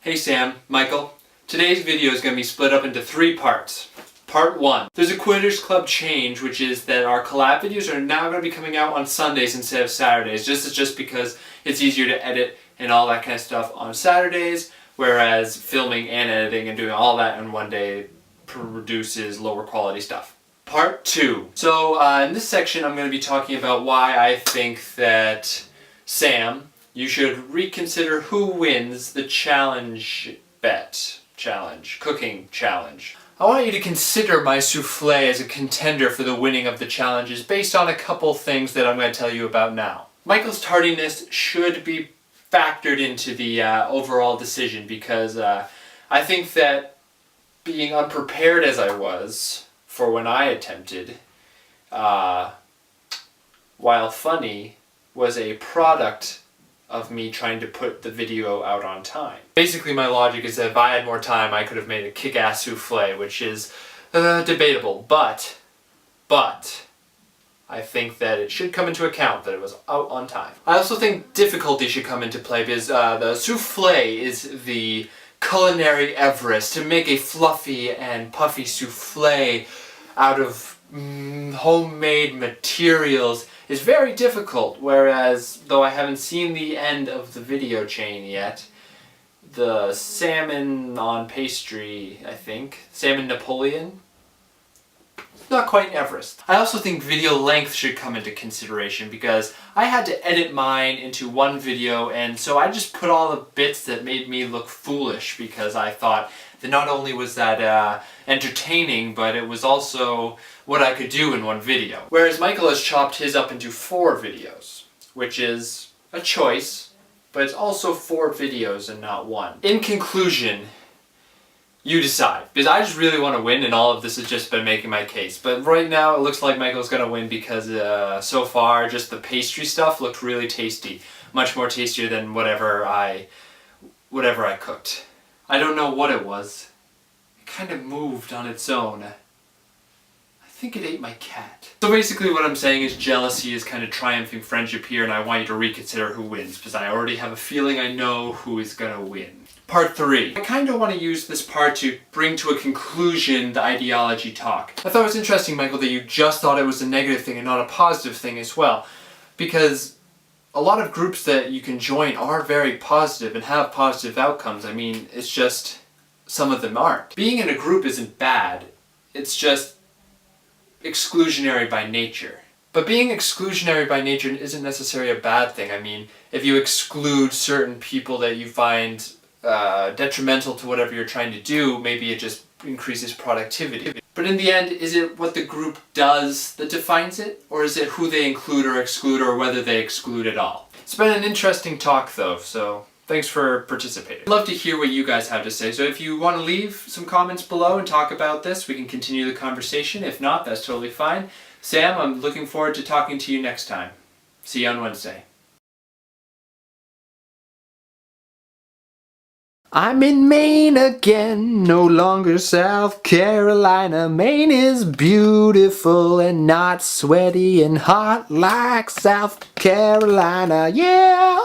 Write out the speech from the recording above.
Hey Sam, Michael. Today's video is going to be split up into 3 parts. Part 1. There's a Quitters Club change, which is that our collab videos are now going to be coming out on Sundays instead of Saturdays. Just because it's easier to edit and all that kind of stuff on Saturdays, whereas filming and editing and doing all that in one day produces lower quality stuff. Part 2. So in this section I'm going to be talking about why I think that Sam, you should reconsider who wins the cooking challenge. I want you to consider my souffle as a contender for the winning of the challenges based on a couple things that I'm going to tell you about now. Michael's tardiness should be factored into the overall decision because I think that being unprepared as I was for when I attempted, while funny, was a product of me trying to put the video out on time. Basically my logic is that if I had more time I could have made a kick-ass souffle, which is debatable, but I think that it should come into account that it was out on time. I also think difficulty should come into play because the souffle is the culinary Everest. To make a fluffy and puffy souffle out of homemade materials is very difficult, whereas, though I haven't seen the end of the video chain yet, the salmon on pastry, I think, salmon Napoleon, not quite Everest. I also think video length should come into consideration because I had to edit mine into one video, and so I just put all the bits that made me look foolish because I thought that not only was that entertaining, but it was also what I could do in one video. Whereas Michael has chopped his up into 4 videos, which is a choice, but it's also 4 videos and not 1. In conclusion, you decide. Because I just really want to win, and all of this has just been making my case. But right now it looks like Michael's gonna win because so far just the pastry stuff looked really tasty. Much more tastier than whatever I cooked. I don't know what it was. It kind of moved on its own. I think it ate my cat. So basically what I'm saying is jealousy is kind of triumphing friendship here, and I want you to reconsider who wins because I already have a feeling I know who is gonna win. Part 3. I kind of want to use this part to bring to a conclusion the ideology talk. I thought it was interesting, Michael, that you just thought it was a negative thing and not a positive thing as well. Because a lot of groups that you can join are very positive and have positive outcomes. I mean, it's just some of them aren't. Being in a group isn't bad. It's just exclusionary by nature. But being exclusionary by nature isn't necessarily a bad thing. I mean, if you exclude certain people that you find detrimental to whatever you're trying to do, maybe it just increases productivity. But in the end, is it what the group does that defines it? Or is it who they include or exclude, or whether they exclude at all? It's been an interesting talk though, so thanks for participating. I'd love to hear what you guys have to say, so if you want to leave some comments below and talk about this, we can continue the conversation. If not, that's totally fine. Sam, I'm looking forward to talking to you next time. See you on Wednesday. I'm in Maine again, no longer South Carolina. Maine is beautiful and not sweaty and hot like South Carolina, yeah!